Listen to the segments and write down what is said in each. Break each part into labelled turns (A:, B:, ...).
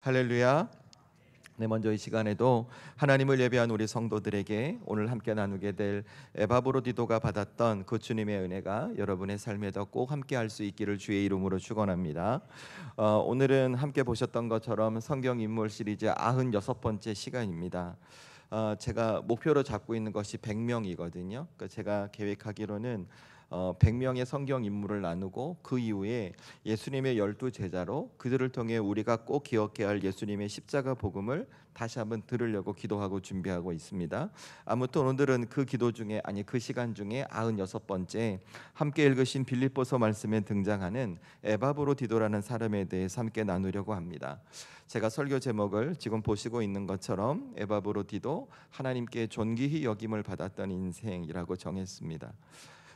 A: 할렐루야. 네, 먼저 이 시간에도 하나님을 예배한 우리 성도들에게 오늘 함께 나누게 될 에바브로디도가 받았던 그 주님의 은혜가 여러분의 삶에도 꼭 함께 할 수 있기를 주의 이름으로 축원합니다. 오늘은 함께 보셨던 것처럼 성경 인물 시리즈 96번째 시간입니다. 제가 목표로 잡고 있는 것이 100명이거든요. 그러니까 제가 계획하기로는 100명의 성경 인물을 나누고 그 이후에 예수님의 12제자로 그들을 통해 우리가 꼭 기억해야 할 예수님의 십자가 복음을 다시 한번 들으려고 기도하고 준비하고 있습니다. 아무튼 오늘은 그 시간 중에 96번째 함께 읽으신 빌립보서 말씀에 등장하는 에바브로디도라는 사람에 대해서 함께 나누려고 합니다. 제가 설교 제목을 지금 보시고 있는 것처럼 에바브로디도 하나님께 존귀히 여김을 받았던 인생이라고 정했습니다.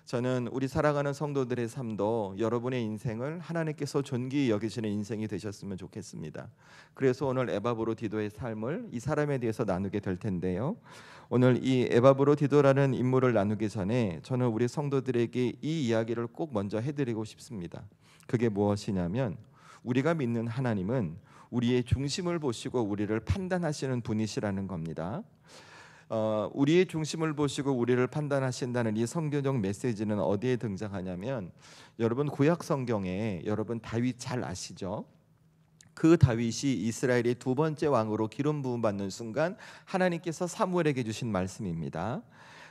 A: 저는 우리 살아가는 성도들의 삶도 여러분의 인생을 하나님께서 존귀히 여기시는 인생이 되셨으면 좋겠습니다. 그래서 오늘 에바브로디도의 삶을 이 사람에 대해서 나누게 될 텐데요. 오늘 이 에바브로디도라는 인물을 나누기 전에 저는 우리 성도들에게 이 이야기를 꼭 먼저 해드리고 싶습니다. 그게 무엇이냐면 우리가 믿는 하나님은 우리의 중심을 보시고 우리를 판단하시는 분이시라는 겁니다. 우리의 중심을 보시고 우리를 판단하신다는 이 성경적 메시지는 어디에 등장하냐면 여러분 구약 성경에 여러분 다윗 잘 아시죠? 그 다윗이 이스라엘의 두 번째 왕으로 기름 부음 받는 순간 하나님께서 사무엘에게 주신 말씀입니다.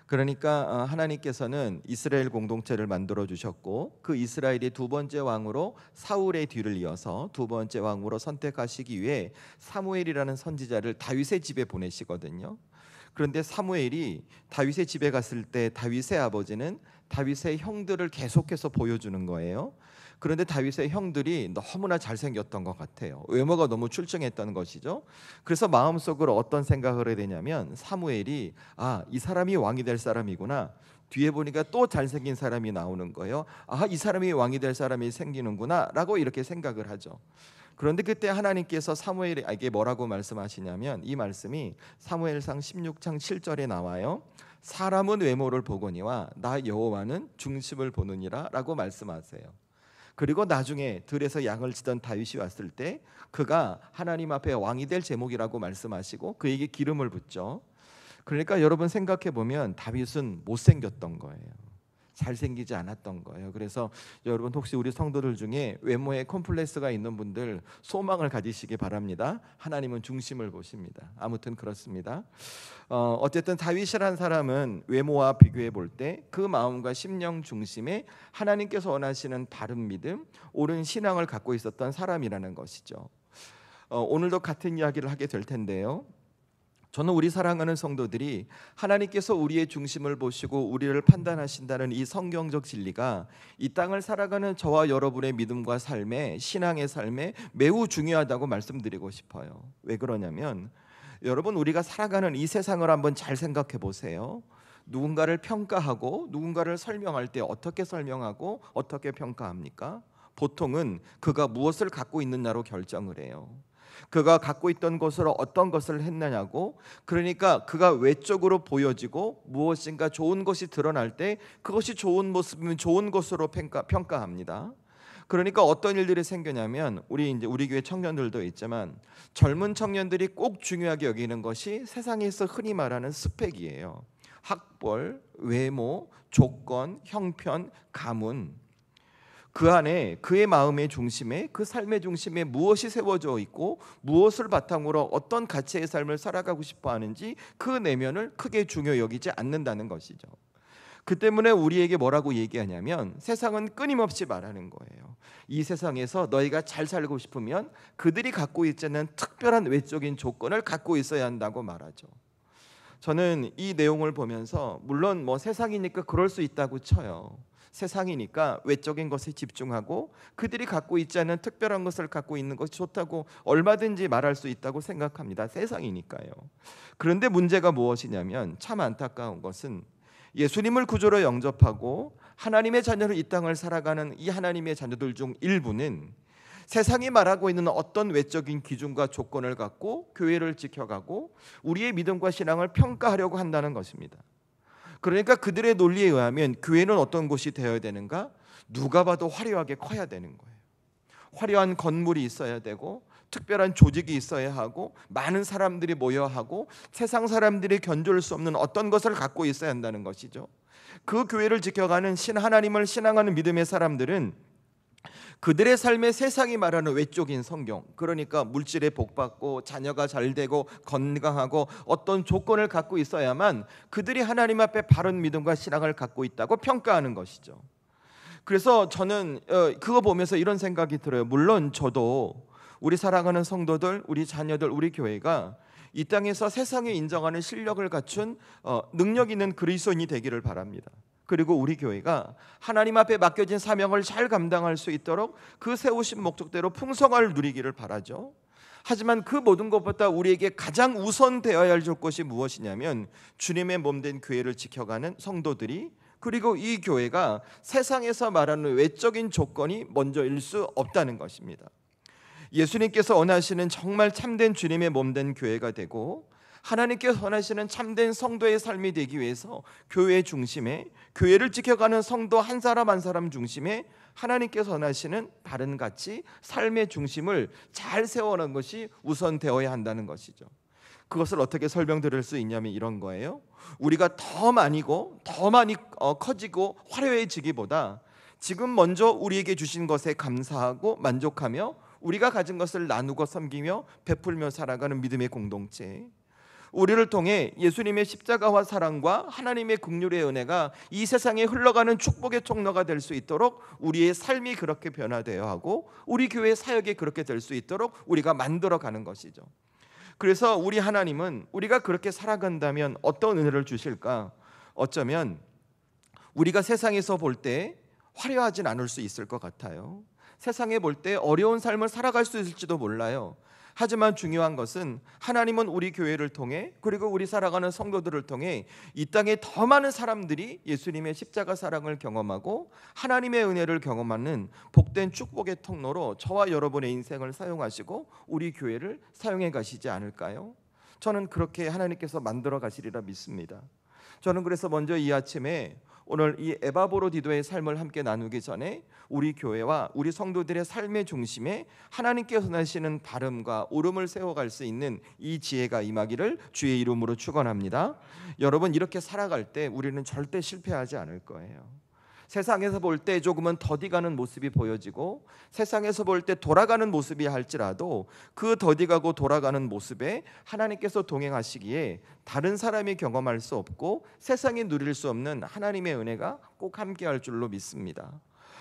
A: 그러니까 하나님께서는 이스라엘 공동체를 만들어 주셨고 그 이스라엘의 두 번째 왕으로 사울의 뒤를 이어서 두 번째 왕으로 선택하시기 위해 사무엘이라는 선지자를 다윗의 집에 보내시거든요. 그런데 사무엘이 다윗의 집에 갔을 때 다윗의 아버지는 다윗의 형들을 계속해서 보여주는 거예요. 그런데 다윗의 형들이 너무나 잘생겼던 것 같아요. 외모가 너무 출중했다는 것이죠. 그래서 마음속으로 어떤 생각을 해야 되냐면 사무엘이 이 사람이 왕이 될 사람이구나. 뒤에 보니까 또 잘생긴 사람이 나오는 거예요. 이 사람이 왕이 될 사람이 생기는구나 라고 이렇게 생각을 하죠. 그런데 그때 하나님께서 사무엘에게 뭐라고 말씀하시냐면 이 말씀이 사무엘상 16장 7절에 나와요. 사람은 외모를 보거니와 나 여호와는 중심을 보느니라 라고 말씀하세요. 그리고 나중에 들에서 양을 치던 다윗이 왔을 때 그가 하나님 앞에 왕이 될 제목이라고 말씀하시고 그에게 기름을 붓죠. 그러니까 여러분 생각해 보면 다윗은 못생겼던 거예요. 잘생기지 않았던 거예요. 그래서 여러분 혹시 우리 성도들 중에 외모에 콤플렉스가 있는 분들 소망을 가지시기 바랍니다. 하나님은 중심을 보십니다. 아무튼 그렇습니다. 어쨌든 다윗이라는 사람은 외모와 비교해 볼 때 그 마음과 심령 중심에 하나님께서 원하시는 바른 믿음, 옳은 신앙을 갖고 있었던 사람이라는 것이죠. 오늘도 같은 이야기를 하게 될 텐데요. 저는 우리 사랑하는 성도들이 하나님께서 우리의 중심을 보시고 우리를 판단하신다는 이 성경적 진리가 이 땅을 살아가는 저와 여러분의 믿음과 삶에, 신앙의 삶에 매우 중요하다고 말씀드리고 싶어요. 왜 그러냐면 여러분 우리가 살아가는 이 세상을 한번 잘 생각해 보세요. 누군가를 평가하고 누군가를 설명할 때 어떻게 설명하고 어떻게 평가합니까? 보통은 그가 무엇을 갖고 있느냐로 결정을 해요. 그가 갖고 있던 것으로 어떤 것을 했느냐고, 그러니까 그가 외적으로 보여지고 무엇인가 좋은 것이 드러날 때 그것이 좋은 모습이면 좋은 것으로 평가합니다. 그러니까 어떤 일들이 생기냐면 우리 교회 청년들도 있지만 젊은 청년들이 꼭 중요하게 여기는 것이 세상에서 흔히 말하는 스펙이에요. 학벌, 외모, 조건, 형편, 가문. 그 안에 그의 마음의 중심에 그 삶의 중심에 무엇이 세워져 있고 무엇을 바탕으로 어떤 가치의 삶을 살아가고 싶어 하는지 그 내면을 크게 중요 여기지 않는다는 것이죠. 그 때문에 우리에게 뭐라고 얘기하냐면 세상은 끊임없이 말하는 거예요. 이 세상에서 너희가 잘 살고 싶으면 그들이 갖고 있지 않는 특별한 외적인 조건을 갖고 있어야 한다고 말하죠. 저는 이 내용을 보면서 물론 세상이니까 그럴 수 있다고 쳐요. 세상이니까 외적인 것에 집중하고 그들이 갖고 있지 않은 특별한 것을 갖고 있는 것이 좋다고 얼마든지 말할 수 있다고 생각합니다. 세상이니까요. 그런데 문제가 무엇이냐면 참 안타까운 것은 예수님을 구주로 영접하고 하나님의 자녀로 이 땅을 살아가는 이 하나님의 자녀들 중 일부는 세상이 말하고 있는 어떤 외적인 기준과 조건을 갖고 교회를 지켜가고 우리의 믿음과 신앙을 평가하려고 한다는 것입니다. 그러니까 그들의 논리에 의하면 교회는 어떤 곳이 되어야 되는가? 누가 봐도 화려하게 커야 되는 거예요. 화려한 건물이 있어야 되고 특별한 조직이 있어야 하고 많은 사람들이 모여야 하고 세상 사람들이 견줄 수 없는 어떤 것을 갖고 있어야 한다는 것이죠. 그 교회를 지켜가는 하나님을 신앙하는 믿음의 사람들은 그들의 삶의 세상이 말하는 외적인 성경, 그러니까 물질에 복받고 자녀가 잘 되고 건강하고 어떤 조건을 갖고 있어야만 그들이 하나님 앞에 바른 믿음과 신앙을 갖고 있다고 평가하는 것이죠. 그래서 저는 그거 보면서 이런 생각이 들어요. 물론 저도 우리 사랑하는 성도들, 우리 자녀들, 우리 교회가 이 땅에서 세상에 인정하는 실력을 갖춘 능력 있는 그리스도인이 되기를 바랍니다. 그리고 우리 교회가 하나님 앞에 맡겨진 사명을 잘 감당할 수 있도록 그 세우신 목적대로 풍성을 누리기를 바라죠. 하지만 그 모든 것보다 우리에게 가장 우선되어야 할 것이 무엇이냐면 주님의 몸된 교회를 지켜가는 성도들이, 그리고 이 교회가 세상에서 말하는 외적인 조건이 먼저일 수 없다는 것입니다. 예수님께서 원하시는 정말 참된 주님의 몸된 교회가 되고 하나님께서 원하시는 참된 성도의 삶이 되기 위해서 교회 중심에, 교회를 지켜가는 성도 한 사람 한 사람 중심에 하나님께서 원하시는 바른 가치, 삶의 중심을 잘 세워놓은 것이 우선 되어야 한다는 것이죠. 그것을 어떻게 설명드릴 수 있냐면 이런 거예요. 우리가 더 많이 커지고 화려해지기보다 지금 먼저 우리에게 주신 것에 감사하고 만족하며 우리가 가진 것을 나누고 섬기며 베풀며 살아가는 믿음의 공동체, 우리를 통해 예수님의 십자가와 사랑과 하나님의 긍휼의 은혜가 이 세상에 흘러가는 축복의 통로가 될 수 있도록 우리의 삶이 그렇게 변화되어야 하고 우리 교회 사역이 그렇게 될 수 있도록 우리가 만들어가는 것이죠. 그래서 우리 하나님은 우리가 그렇게 살아간다면 어떤 은혜를 주실까? 어쩌면 우리가 세상에서 볼 때 화려하진 않을 수 있을 것 같아요. 세상에 볼 때 어려운 삶을 살아갈 수 있을지도 몰라요. 하지만 중요한 것은 하나님은 우리 교회를 통해, 그리고 우리 살아가는 성도들을 통해 이 땅에 더 많은 사람들이 예수님의 십자가 사랑을 경험하고 하나님의 은혜를 경험하는 복된 축복의 통로로 저와 여러분의 인생을 사용하시고 우리 교회를 사용해 가시지 않을까요? 저는 그렇게 하나님께서 만들어 가시리라 믿습니다. 저는 그래서 먼저 이 아침에 오늘 이 에바브로디도의 삶을 함께 나누기 전에 우리 교회와 우리 성도들의 삶의 중심에 하나님께서 원하시는 바름과 옳음을 세워갈 수 있는 이 지혜가 임하기를 주의 이름으로 축원합니다. 여러분, 이렇게 살아갈 때 우리는 절대 실패하지 않을 거예요. 세상에서 볼 때 조금은 더디가는 모습이 보여지고 세상에서 볼 때 돌아가는 모습이 할지라도 그 더디가고 돌아가는 모습에 하나님께서 동행하시기에 다른 사람이 경험할 수 없고 세상이 누릴 수 없는 하나님의 은혜가 꼭 함께할 줄로 믿습니다.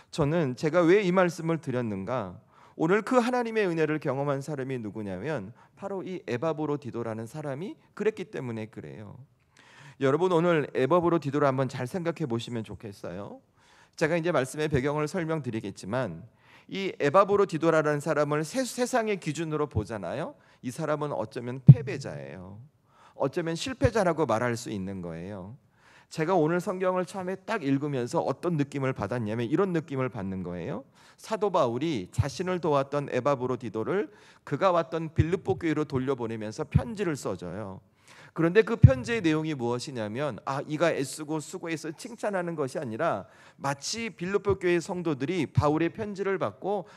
A: 저는 제가 왜 이 말씀을 드렸는가? 오늘 그 하나님의 은혜를 경험한 사람이 누구냐면 바로 이 에바브로디도라는 사람이 그랬기 때문에 그래요. 여러분, 오늘 에바브로디도를 한번 잘 생각해 보시면 좋겠어요. 제가 이제 말씀의 배경을 설명드리겠지만 이 에바브로디도라는 사람을 세상의 기준으로 보잖아요. 이 사람은 어쩌면 패배자예요. 어쩌면 실패자라고 말할 수 있는 거예요. 제가 오늘 성경을 처음에 딱 읽으면서 어떤 느낌을 받았냐면 이런 느낌을 받는 거예요. 사도 바울이 자신을 도왔던 에바브로디도를 그가 왔던 빌립보 교회로 돌려보내면서 편지를 써줘요. 그런데 그 편지의 내용이 무엇이냐면 이가 애쓰고 수고해서 칭찬하는 것이 아니라 마치 빌립보 교회 성도들이 바울의 편지를 받고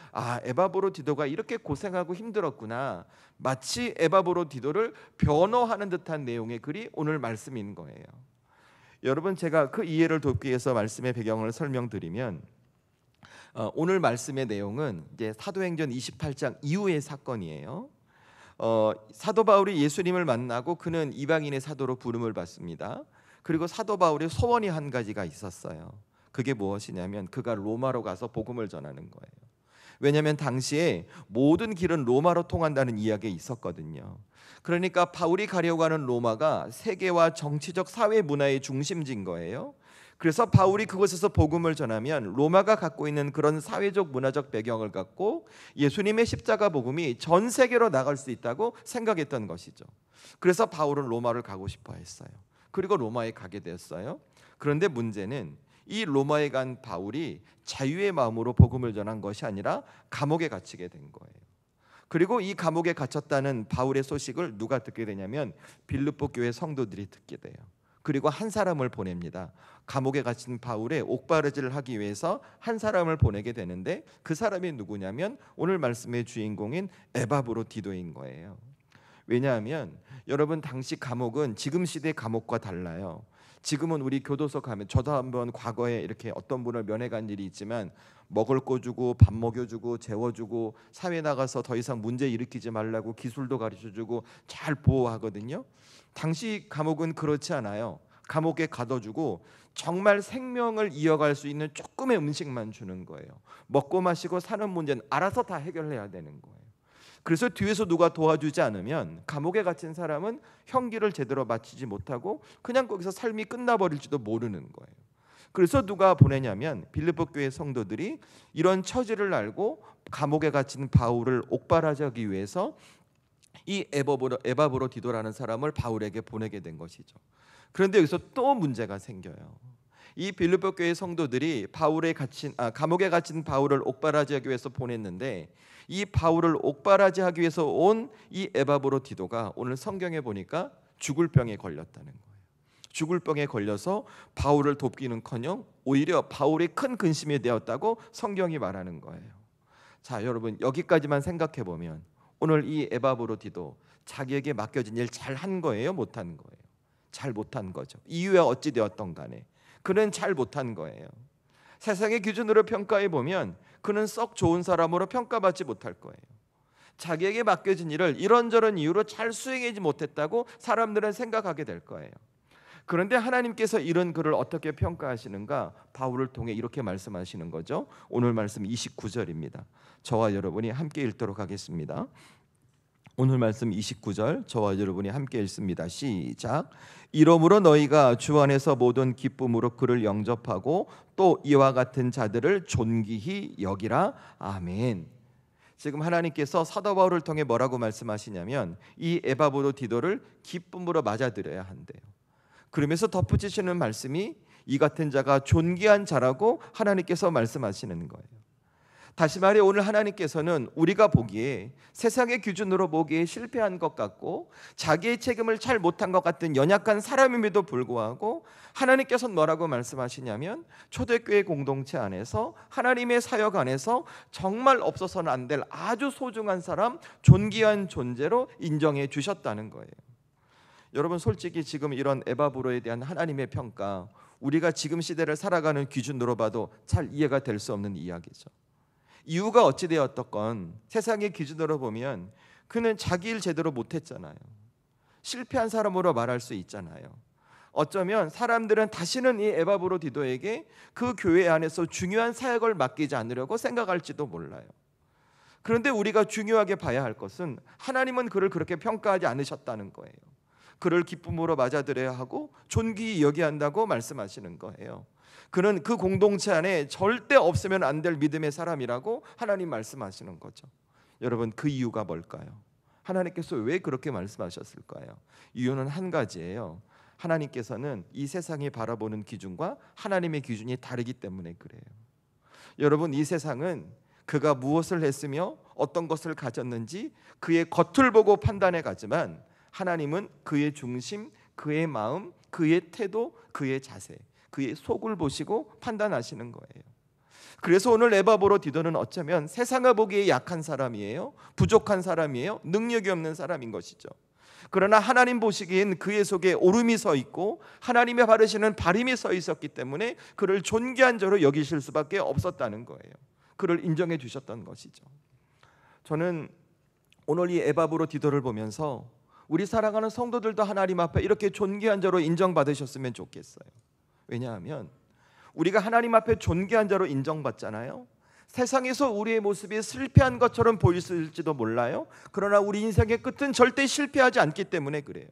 A: 에바브로디도가 이렇게 고생하고 힘들었구나, 마치 에바브로디도를 변호하는 듯한 내용의 글이 오늘 말씀인 거예요. 여러분, 제가 그 이해를 돕기 위해서 말씀의 배경을 설명드리면 오늘 말씀의 내용은 이제 사도행전 28장 이후의 사건이에요. 사도 바울이 예수님을 만나고 그는 이방인의 사도로 부름을 받습니다. 그리고 사도 바울의 소원이 한 가지가 있었어요. 그게 무엇이냐면 그가 로마로 가서 복음을 전하는 거예요. 왜냐하면 당시에 모든 길은 로마로 통한다는 이야기가 있었거든요. 그러니까 바울이 가려고 하는 로마가 세계와 정치적 사회 문화의 중심지인 거예요. 그래서 바울이 그곳에서 복음을 전하면 로마가 갖고 있는 그런 사회적 문화적 배경을 갖고 예수님의 십자가 복음이 전 세계로 나갈 수 있다고 생각했던 것이죠. 그래서 바울은 로마를 가고 싶어 했어요. 그리고 로마에 가게 됐어요. 그런데 문제는 이 로마에 간 바울이 자유의 마음으로 복음을 전한 것이 아니라 감옥에 갇히게 된 거예요. 그리고 이 감옥에 갇혔다는 바울의 소식을 누가 듣게 되냐면 빌립보 교회 성도들이 듣게 돼요. 그리고 한 사람을 보냅니다. 감옥에 갇힌 바울의 옥바르지를 하기 위해서 한 사람을 보내게 되는데 그 사람이 누구냐면 오늘 말씀의 주인공인 에바브로디도인 거예요. 왜냐하면 여러분 당시 감옥은 지금 시대 감옥과 달라요. 지금은 우리 교도소 가면 저도 한번 과거에 이렇게 어떤 분을 면회간 일이 있지만 먹을 거 주고 밥 먹여주고 재워주고 사회 나가서 더 이상 문제 일으키지 말라고 기술도 가르쳐주고 잘 보호하거든요. 당시 감옥은 그렇지 않아요. 감옥에 가둬주고 정말 생명을 이어갈 수 있는 조금의 음식만 주는 거예요. 먹고 마시고 사는 문제는 알아서 다 해결해야 되는 거예요. 그래서 뒤에서 누가 도와주지 않으면 감옥에 갇힌 사람은 형기를 제대로 마치지 못하고 그냥 거기서 삶이 끝나버릴지도 모르는 거예요. 그래서 누가 보내냐면 빌립보 교회 성도들이 이런 처지를 알고 감옥에 갇힌 바울을 옥발하기 위해서 이 에바브로디도라는 사람을 바울에게 보내게 된 것이죠. 그런데 여기서 또 문제가 생겨요. 이 빌립보 교회 성도들이 감옥에 갇힌 바울을 옥바라지하기 위해서 보냈는데 이 바울을 옥바라지하기 위해서 온 이 에바브로디도가 오늘 성경에 보니까 죽을 병에 걸렸다는 거예요. 죽을 병에 걸려서 바울을 돕기는커녕 오히려 바울이 큰 근심이 되었다고 성경이 말하는 거예요. 자, 여러분 여기까지만 생각해 보면 오늘 이 에바브로디도 자기에게 맡겨진 일 잘한 거예요, 못한 거예요? 잘 못한 거죠. 이유야 어찌 되었던 간에 그는 잘 못한 거예요. 세상의 기준으로 평가해 보면 그는 썩 좋은 사람으로 평가받지 못할 거예요. 자기에게 맡겨진 일을 이런저런 이유로 잘 수행하지 못했다고 사람들은 생각하게 될 거예요. 그런데 하나님께서 이런 그를 어떻게 평가하시는가? 바울을 통해 이렇게 말씀하시는 거죠. 오늘 말씀 29절입니다. 저와 여러분이 함께 읽도록 하겠습니다. 오늘 말씀 29절 저와 여러분이 함께 읽습니다. 시작. 이러므로 너희가 주 안에서 모든 기쁨으로 그를 영접하고 또 이와 같은 자들을 존귀히 여기라. 아멘. 지금 하나님께서 사도 바울을 통해 뭐라고 말씀하시냐면 이 에바브로디도를 기쁨으로 맞아들여야 한대요. 그러면서 덧붙이시는 말씀이 이 같은 자가 존귀한 자라고 하나님께서 말씀하시는 거예요. 다시 말해 오늘 하나님께서는 우리가 보기에 세상의 기준으로 보기에 실패한 것 같고 자기의 책임을 잘 못한 것 같은 연약한 사람임에도 불구하고 하나님께서는 뭐라고 말씀하시냐면 초대교회 공동체 안에서 하나님의 사역 안에서 정말 없어서는 안 될 아주 소중한 사람, 존귀한 존재로 인정해 주셨다는 거예요. 여러분 솔직히 지금 이런 에바브로에 대한 하나님의 평가 우리가 지금 시대를 살아가는 기준으로 봐도 잘 이해가 될 수 없는 이야기죠. 이유가 어찌되었던 세상의 기준으로 보면 그는 자기 일 제대로 못했잖아요. 실패한 사람으로 말할 수 있잖아요. 어쩌면 사람들은 다시는 이 에바브로디도에게 그 교회 안에서 중요한 사역을 맡기지 않으려고 생각할지도 몰라요. 그런데 우리가 중요하게 봐야 할 것은 하나님은 그를 그렇게 평가하지 않으셨다는 거예요. 그를 기쁨으로 맞아들여야 하고 존귀히 여겨야 한다고 말씀하시는 거예요. 그는 그 공동체 안에 절대 없으면 안 될 믿음의 사람이라고 하나님 말씀하시는 거죠. 여러분 그 이유가 뭘까요? 하나님께서 왜 그렇게 말씀하셨을까요? 이유는 한 가지예요. 하나님께서는 이 세상이 바라보는 기준과 하나님의 기준이 다르기 때문에 그래요. 여러분 이 세상은 그가 무엇을 했으며 어떤 것을 가졌는지 그의 겉을 보고 판단해 가지만 하나님은 그의 중심, 그의 마음, 그의 태도, 그의 자세, 그의 속을 보시고 판단하시는 거예요. 그래서 오늘 에바브로디도는 어쩌면 세상을 보기에 약한 사람이에요. 부족한 사람이에요. 능력이 없는 사람인 것이죠. 그러나 하나님 보시기엔 그의 속에 오름이 서 있고 하나님의 바르시는 바림이 서 있었기 때문에 그를 존귀한 자로 여기실 수밖에 없었다는 거예요. 그를 인정해 주셨던 것이죠. 저는 오늘 이 에바브로디도를 보면서 우리 사랑하는 성도들도 하나님 앞에 이렇게 존귀한 자로 인정받으셨으면 좋겠어요. 왜냐하면 우리가 하나님 앞에 존귀한 자로 인정받잖아요. 세상에서 우리의 모습이 실패한 것처럼 보일지도 몰라요. 그러나 우리 인생의 끝은 절대 실패하지 않기 때문에 그래요.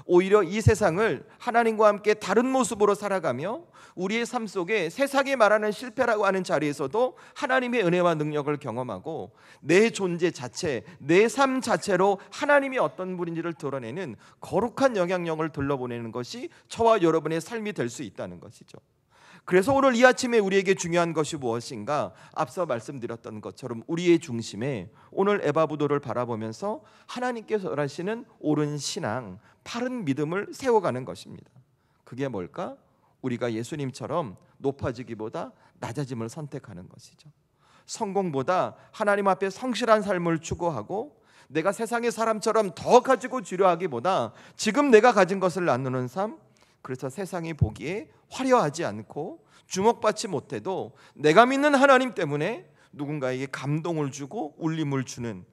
A: 오히려 이 세상을 하나님과 함께 다른 모습으로 살아가며 우리의 삶 속에 세상이 말하는 실패라고 하는 자리에서도 하나님의 은혜와 능력을 경험하고 내 존재 자체, 내 삶 자체로 하나님이 어떤 분인지를 드러내는 거룩한 영향력을 들러보내는 것이 저와 여러분의 삶이 될 수 있다는 것이죠. 그래서 오늘 이 아침에 우리에게 중요한 것이 무엇인가? 앞서 말씀드렸던 것처럼 우리의 중심에 오늘 에바브로디도를 바라보면서 하나님께서 하시는 옳은 신앙, 바른 믿음을 세워가는 것입니다. 그게 뭘까? 우리가 예수님처럼 높아지기보다 낮아짐을 선택하는 것이죠. 성공보다 하나님 앞에 성실한 삶을 추구하고 내가 세상의 사람처럼 더 가지고 주려하기보다 지금 내가 가진 것을 나누는 삶, 그래서 세상이 보기에 화려하지 않고 주목받지 못해도 내가 믿는 하나님 때문에 누군가에게 감동을 주고 울림을 주는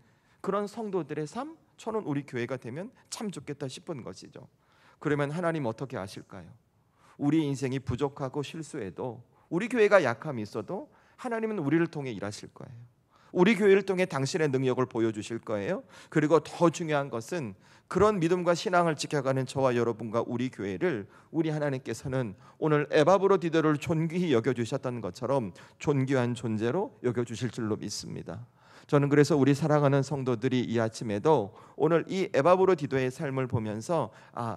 A: 그런 성도들의 삶, 저는 우리 교회가 되면 참 좋겠다 싶은 것이죠. 그러면 하나님 어떻게 하실까요? 우리 인생이 부족하고 실수해도 우리 교회가 약함이 있어도 하나님은 우리를 통해 일하실 거예요. 우리 교회를 통해 당신의 능력을 보여주실 거예요. 그리고 더 중요한 것은 그런 믿음과 신앙을 지켜가는 저와 여러분과 우리 교회를 우리 하나님께서는 오늘 에바브로디도를 존귀히 여겨주셨던 것처럼 존귀한 존재로 여겨주실 줄로 믿습니다. 저는 그래서 우리 사랑하는 성도들이 이 아침에도 오늘 이 에바브로디도의 삶을 보면서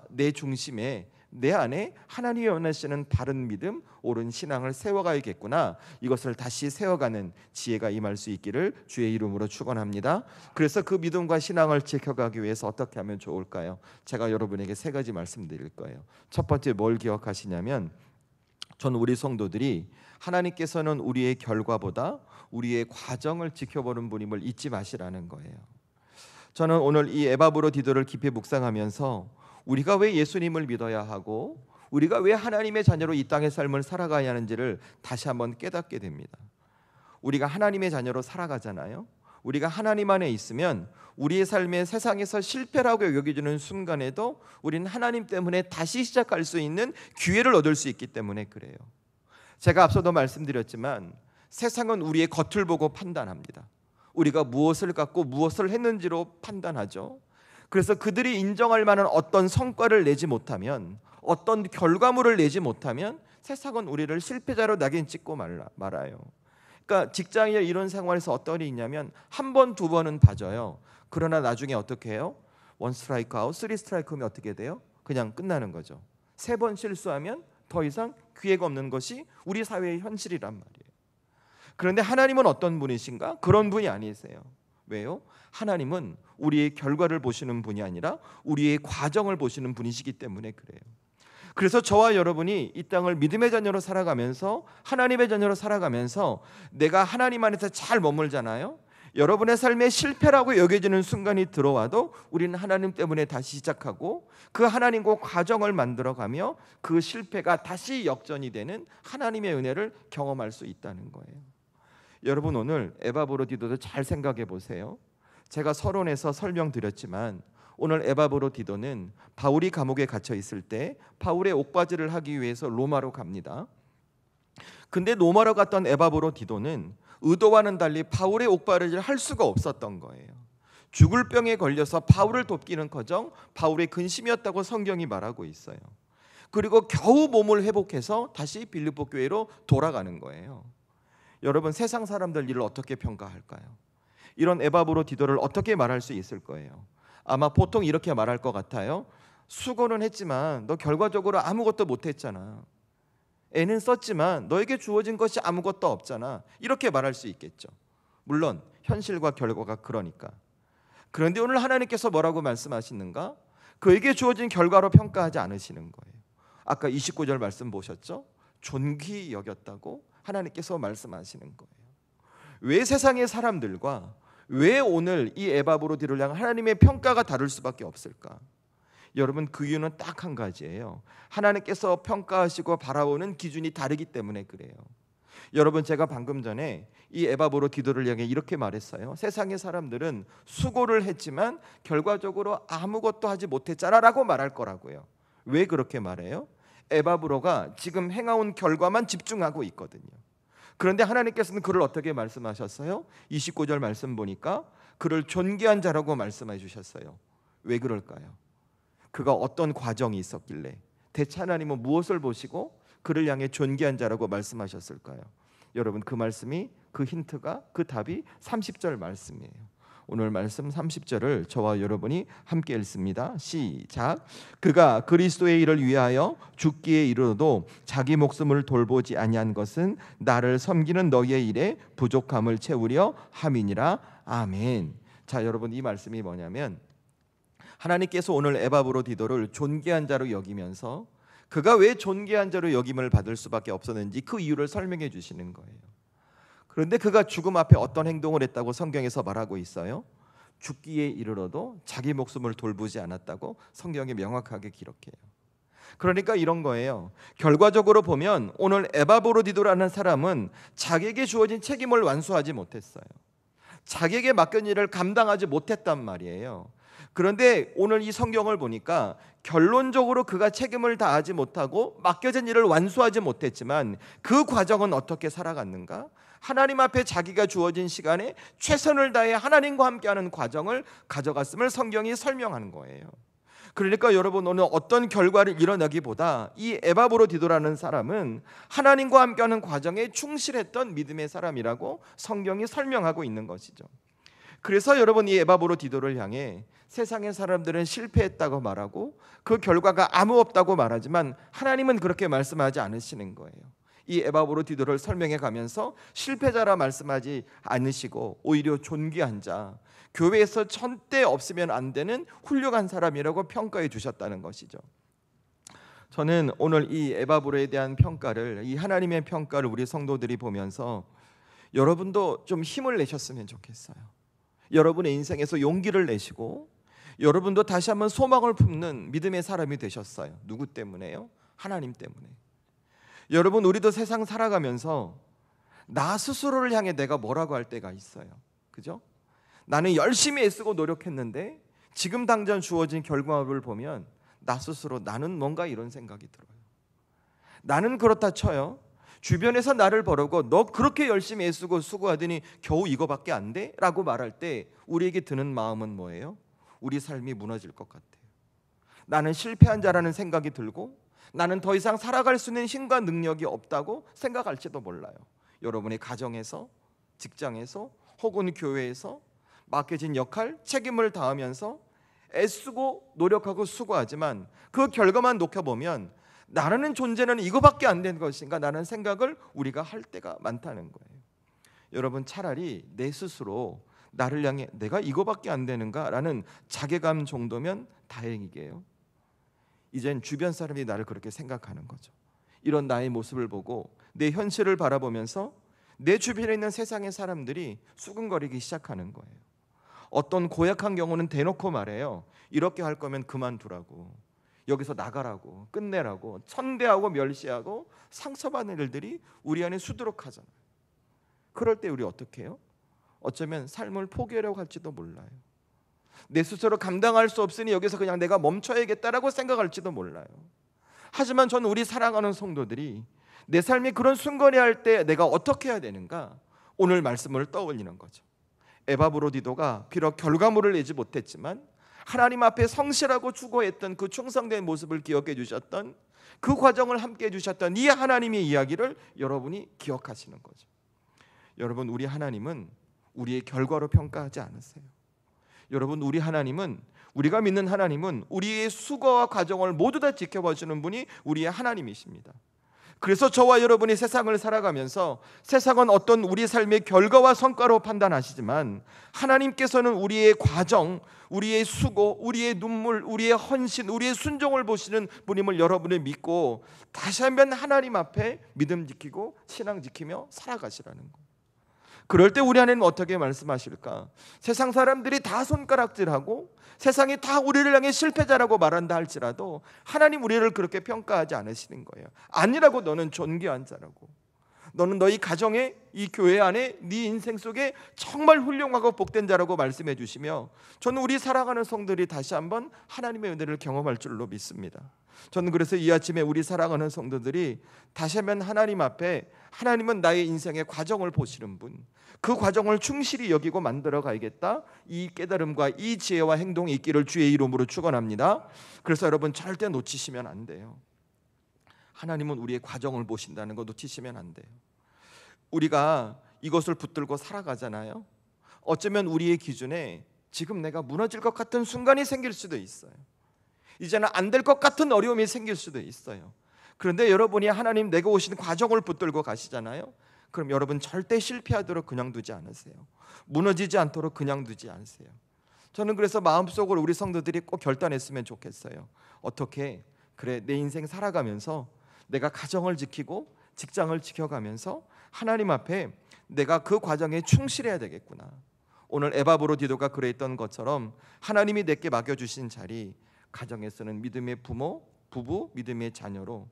A: 내 중심에 내 안에 하나님이 원하시는 바른 믿음, 옳은 신앙을 세워가야겠구나, 이것을 다시 세워가는 지혜가 임할 수 있기를 주의 이름으로 축원합니다. 그래서 그 믿음과 신앙을 지켜가기 위해서 어떻게 하면 좋을까요? 제가 여러분에게 세 가지 말씀드릴 거예요. 첫 번째 뭘 기억하시냐면, 저는 우리 성도들이 하나님께서는 우리의 결과보다 우리의 과정을 지켜보는 분임을 잊지 마시라는 거예요. 저는 오늘 이 에바브로디도를 깊이 묵상하면서 우리가 왜 예수님을 믿어야 하고 우리가 왜 하나님의 자녀로 이 땅의 삶을 살아가야 하는지를 다시 한번 깨닫게 됩니다. 우리가 하나님의 자녀로 살아가잖아요. 우리가 하나님 안에 있으면 우리의 삶에 세상에서 실패라고 여겨지는 순간에도 우리는 하나님 때문에 다시 시작할 수 있는 기회를 얻을 수 있기 때문에 그래요. 제가 앞서도 말씀드렸지만 세상은 우리의 겉을 보고 판단합니다. 우리가 무엇을 갖고 무엇을 했는지로 판단하죠. 그래서 그들이 인정할 만한 어떤 성과를 내지 못하면, 어떤 결과물을 내지 못하면 세상은 우리를 실패자로 낙인 찍고 말아요. 그러니까 직장이나 이런 생활에서 어떤 일이 있냐면 한 번, 두 번은 봐줘요. 그러나 나중에 어떻게 해요? 원 스트라이크 아웃, 쓰리 스트라이크면 어떻게 돼요? 그냥 끝나는 거죠. 세 번 실수하면 더 이상 기회가 없는 것이 우리 사회의 현실이란 말이에요. 그런데 하나님은 어떤 분이신가? 그런 분이 아니세요. 왜요? 하나님은 우리의 결과를 보시는 분이 아니라 우리의 과정을 보시는 분이시기 때문에 그래요. 그래서 저와 여러분이 이 땅을 믿음의 자녀로 살아가면서, 하나님의 자녀로 살아가면서 내가 하나님 안에서 잘 머물잖아요. 여러분의 삶에 실패라고 여겨지는 순간이 들어와도 우리는 하나님 때문에 다시 시작하고 그 하나님과 과정을 만들어가며 그 실패가 다시 역전이 되는 하나님의 은혜를 경험할 수 있다는 거예요. 여러분, 오늘 에바브로디도도 잘 생각해 보세요. 제가 서론에서 설명드렸지만 오늘 에바브로디도는 바울이 감옥에 갇혀 있을 때 바울의 옥바지를 하기 위해서 로마로 갑니다. 근데 로마로 갔던 에바브로디도는 의도와는 달리 바울의 옥바지를 할 수가 없었던 거예요. 죽을 병에 걸려서 바울을 돕기는커녕 바울의 근심이었다고 성경이 말하고 있어요. 그리고 겨우 몸을 회복해서 다시 빌립보 교회로 돌아가는 거예요. 여러분, 세상 사람들 일을 어떻게 평가할까요? 이런 에바브로디도를 어떻게 말할 수 있을 거예요? 아마 보통 이렇게 말할 것 같아요. 수고는 했지만 너 결과적으로 아무것도 못했잖아. 애는 썼지만 너에게 주어진 것이 아무것도 없잖아. 이렇게 말할 수 있겠죠. 물론 현실과 결과가 그러니까. 그런데 오늘 하나님께서 뭐라고 말씀하시는가? 그에게 주어진 결과로 평가하지 않으시는 거예요. 아까 29절 말씀 보셨죠? 존귀히 여겼다고 하나님께서 말씀하시는 거예요. 왜 세상의 사람들과 왜 오늘 이 에바브로디를 향한 하나님의 평가가 다를 수밖에 없을까? 여러분, 그 이유는 딱 한 가지예요. 하나님께서 평가하시고 바라보는 기준이 다르기 때문에 그래요. 여러분, 제가 방금 전에 이 에바브로디도를 향해 이렇게 말했어요. 세상의 사람들은 수고를 했지만 결과적으로 아무것도 하지 못했잖아 라고 말할 거라고요. 왜 그렇게 말해요? 에바브로가 지금 행해온 결과만 집중하고 있거든요. 그런데 하나님께서는 그를 어떻게 말씀하셨어요? 29절 말씀 보니까 그를 존귀한 자라고 말씀해 주셨어요. 왜 그럴까요? 그가 어떤 과정이 있었길래 대체 하나님은 무엇을 보시고 그를 향해 존귀한 자라고 말씀하셨을까요? 여러분, 그 말씀이, 그 힌트가, 그 답이 30절 말씀이에요. 오늘 말씀 30절을 저와 여러분이 함께 읽습니다. 시작. 그가 그리스도의 일을 위하여 죽기에 이르러도 자기 목숨을 돌보지 아니한 것은 나를 섬기는 너희의 일에 부족함을 채우려 함이니라. 아멘. 자, 여러분, 이 말씀이 뭐냐면 하나님께서 오늘 에바브로디도를 존귀한 자로 여기면서 그가 왜 존귀한 자로 여김을 받을 수밖에 없었는지 그 이유를 설명해 주시는 거예요. 그런데 그가 죽음 앞에 어떤 행동을 했다고 성경에서 말하고 있어요? 죽기에 이르러도 자기 목숨을 돌보지 않았다고 성경이 명확하게 기록해요. 그러니까 이런 거예요. 결과적으로 보면 오늘 에바브로디도라는 사람은 자기에게 주어진 책임을 완수하지 못했어요. 자기에게 맡긴 일을 감당하지 못했단 말이에요. 그런데 오늘 이 성경을 보니까 결론적으로 그가 책임을 다하지 못하고 맡겨진 일을 완수하지 못했지만 그 과정은 어떻게 살아갔는가? 하나님 앞에 자기가 주어진 시간에 최선을 다해 하나님과 함께하는 과정을 가져갔음을 성경이 설명하는 거예요. 그러니까 여러분, 오늘 어떤 결과를 이뤄내기보다 이 에바브로디도라는 사람은 하나님과 함께하는 과정에 충실했던 믿음의 사람이라고 성경이 설명하고 있는 것이죠. 그래서 여러분, 이 에바브로디도를 향해 세상의 사람들은 실패했다고 말하고 그 결과가 아무 없다고 말하지만 하나님은 그렇게 말씀하지 않으시는 거예요. 이 에바브로디도를 설명해 가면서 실패자라 말씀하지 않으시고 오히려 존귀한 자, 교회에서 절대 없으면 안 되는 훌륭한 사람이라고 평가해 주셨다는 것이죠. 저는 오늘 이 에바브로에 대한 평가를, 이 하나님의 평가를 우리 성도들이 보면서 여러분도 좀 힘을 내셨으면 좋겠어요. 여러분의 인생에서 용기를 내시고 여러분도 다시 한번 소망을 품는 믿음의 사람이 되셨어요. 누구 때문에요? 하나님 때문에. 여러분, 우리도 세상 살아가면서 나 스스로를 향해 내가 뭐라고 할 때가 있어요. 그죠? 나는 열심히 애쓰고 노력했는데 지금 당장 주어진 결과를 보면 나 스스로 나는 뭔가 이런 생각이 들어요. 나는 그렇다 쳐요. 주변에서 나를 바라고 너 그렇게 열심히 애쓰고 수고하더니 겨우 이거밖에 안 돼? 라고 말할 때 우리에게 드는 마음은 뭐예요? 우리 삶이 무너질 것 같아요. 나는 실패한 자라는 생각이 들고 나는 더 이상 살아갈 수 있는 힘과 능력이 없다고 생각할지도 몰라요. 여러분의 가정에서, 직장에서, 혹은 교회에서 맡겨진 역할, 책임을 다하면서 애쓰고 노력하고 수고하지만 그 결과만 놓켜보면 나라는 존재는 이거밖에 안 되는 것인가 라는 생각을 우리가 할 때가 많다는 거예요. 여러분, 차라리 내 스스로 나를 향해 내가 이거밖에 안 되는가 라는 자괴감 정도면 다행이게요. 이젠 주변 사람이 나를 그렇게 생각하는 거죠. 이런 나의 모습을 보고 내 현실을 바라보면서 내 주변에 있는 세상의 사람들이 수근거리기 시작하는 거예요. 어떤 고약한 경우는 대놓고 말해요. 이렇게 할 거면 그만두라고, 여기서 나가라고, 끝내라고, 천대하고 멸시하고 상처받는 일들이 우리 안에 수두룩하잖아요. 그럴 때 우리 어떻게 해요? 어쩌면 삶을 포기하려고 할지도 몰라요. 내 스스로 감당할 수 없으니 여기서 그냥 내가 멈춰야겠다라고 생각할지도 몰라요. 하지만 저는 우리 사랑하는 성도들이 내 삶이 그런 순간에 할 때 내가 어떻게 해야 되는가? 오늘 말씀을 떠올리는 거죠. 에바브로디도가 비록 결과물을 내지 못했지만 하나님 앞에 성실하고 추구했던 그 충성된 모습을 기억해 주셨던, 그 과정을 함께 해주셨던 이 하나님의 이야기를 여러분이 기억하시는 거죠. 여러분, 우리 하나님은 우리의 결과로 평가하지 않으세요. 여러분, 우리 하나님은, 우리가 믿는 하나님은 우리의 수고와 과정을 모두 다 지켜봐주는 분이 우리의 하나님이십니다. 그래서 저와 여러분이 세상을 살아가면서 세상은 어떤 우리 삶의 결과와 성과로 판단하시지만 하나님께서는 우리의 과정, 우리의 수고, 우리의 눈물, 우리의 헌신, 우리의 순종을 보시는 분임을 여러분이 믿고 다시 한번 하나님 앞에 믿음 지키고 신앙 지키며 살아가시라는 거예요. 그럴 때 우리 하나님은 어떻게 말씀하실까? 세상 사람들이 다 손가락질하고 세상이 다 우리를 향해 실패자라고 말한다 할지라도 하나님 우리를 그렇게 평가하지 않으시는 거예요. 아니라고, 너는 존귀한 자라고, 너는 너희 가정에, 이 교회 안에, 네 인생 속에 정말 훌륭하고 복된 자라고 말씀해 주시며, 저는 우리 사랑하는 성들이 다시 한번 하나님의 은혜를 경험할 줄로 믿습니다. 저는 그래서 이 아침에 우리 사랑하는 성도들이 다시 한번 하나님 앞에, 하나님은 나의 인생의 과정을 보시는 분, 그 과정을 충실히 여기고 만들어 가야겠다, 이 깨달음과 이 지혜와 행동이 있기를 주의 이름으로 축원합니다. 그래서 여러분, 절대 놓치시면 안 돼요. 하나님은 우리의 과정을 보신다는 거 놓치시면 안 돼요. 우리가 이것을 붙들고 살아가잖아요. 어쩌면 우리의 기준에 지금 내가 무너질 것 같은 순간이 생길 수도 있어요. 이제는 안 될 것 같은 어려움이 생길 수도 있어요. 그런데 여러분이 하나님 내가 오신 과정을 붙들고 가시잖아요. 그럼 여러분 절대 실패하도록 그냥 두지 않으세요. 무너지지 않도록 그냥 두지 않으세요. 저는 그래서 마음속으로 우리 성도들이 꼭 결단했으면 좋겠어요. 어떻게? 그래, 내 인생 살아가면서 내가 가정을 지키고 직장을 지켜가면서 하나님 앞에 내가 그 과정에 충실해야 되겠구나. 오늘 에바브로디도가 그랬던 것처럼 하나님이 내게 맡겨주신 자리, 가정에서는 믿음의 부모, 부부, 믿음의 자녀로,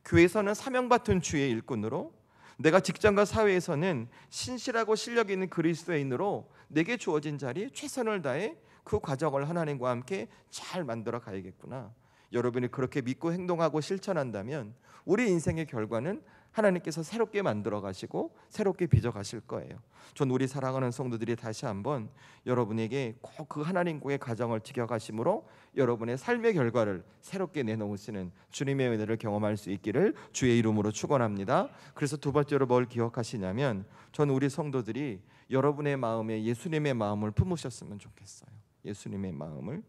A: 교회에서는 사명받은 주의 일꾼으로, 내가 직장과 사회에서는 신실하고 실력 있는 그리스도인으로 내게 주어진 자리에 최선을 다해 그 과정을 하나님과 함께 잘 만들어 가야겠구나. 여러분이 그렇게 믿고 행동하고 실천한다면 우리 인생의 결과는 하나님께서 새롭게 만들어 가시고 새롭게 빚어 가실 거예요. 전 우리 사랑하는 성도들이 다시 한번 여러분에게 꼭 그 하나님과의 가정을 지켜가심으로 여러분의 삶의 결과를 새롭게 내놓으시는 주님의 은혜를 경험할 수 있기를 주의 이름으로 축원합니다. 그래서 두 번째로 뭘 기억하시냐면, 전 우리 성도들이 여러분의 마음에 예수님의 마음을 품으셨으면 좋겠어요. 예수님의 마음을.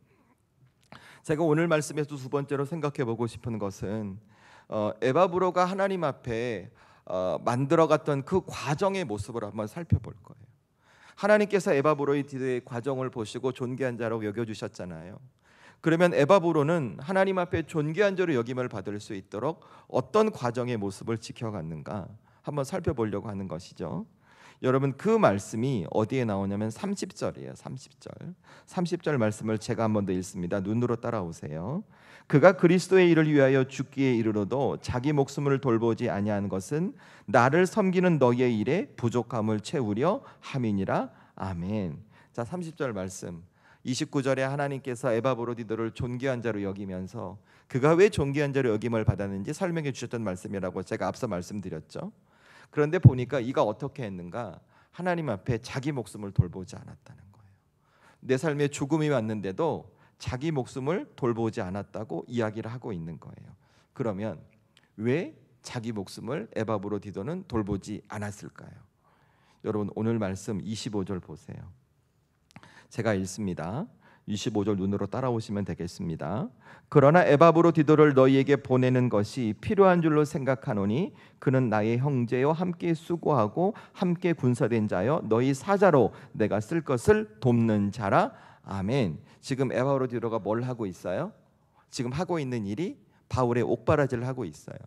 A: 제가 오늘 말씀에서 두 번째로 생각해 보고 싶은 것은 에바브로가 하나님 앞에 만들어갔던 그 과정의 모습을 한번 살펴볼 거예요. 하나님께서 에바브로의 디도의 과정을 보시고 존귀한 자라고 여겨주셨잖아요. 그러면 에바브로는 하나님 앞에 존귀한 자로 여김을 받을 수 있도록 어떤 과정의 모습을 지켜갔는가 한번 살펴보려고 하는 것이죠. 여러분, 그 말씀이 어디에 나오냐면 30절이에요. 30절 말씀을 제가 한 번 더 읽습니다. 눈으로 따라오세요. 그가 그리스도의 일을 위하여 죽기에 이르러도 자기 목숨을 돌보지 아니한 것은 나를 섬기는 너희의 일에 부족함을 채우려 함이니라. 아멘. 자, 30절 말씀. 29절에 하나님께서 에바브로디도를 존귀한 자로 여기면서 그가 왜 존귀한 자로 여김을 받았는지 설명해 주셨던 말씀이라고 제가 앞서 말씀드렸죠. 그런데 보니까 이가 어떻게 했는가? 하나님 앞에 자기 목숨을 돌보지 않았다는 거예요. 내 삶에 죽음이 왔는데도 자기 목숨을 돌보지 않았다고 이야기를 하고 있는 거예요. 그러면 왜 자기 목숨을 에바브로디도는 돌보지 않았을까요? 여러분, 오늘 말씀 25절 보세요. 제가 읽습니다. 25절 눈으로 따라오시면 되겠습니다. 그러나 에바브로디도를 너희에게 보내는 것이 필요한 줄로 생각하노니 그는 나의 형제요 함께 수고하고 함께 군사된 자요 너희 사자로 내가 쓸 것을 돕는 자라. 아멘. 지금 에바브로디도가 뭘 하고 있어요? 지금 하고 있는 일이 바울의 옥바라지를 하고 있어요.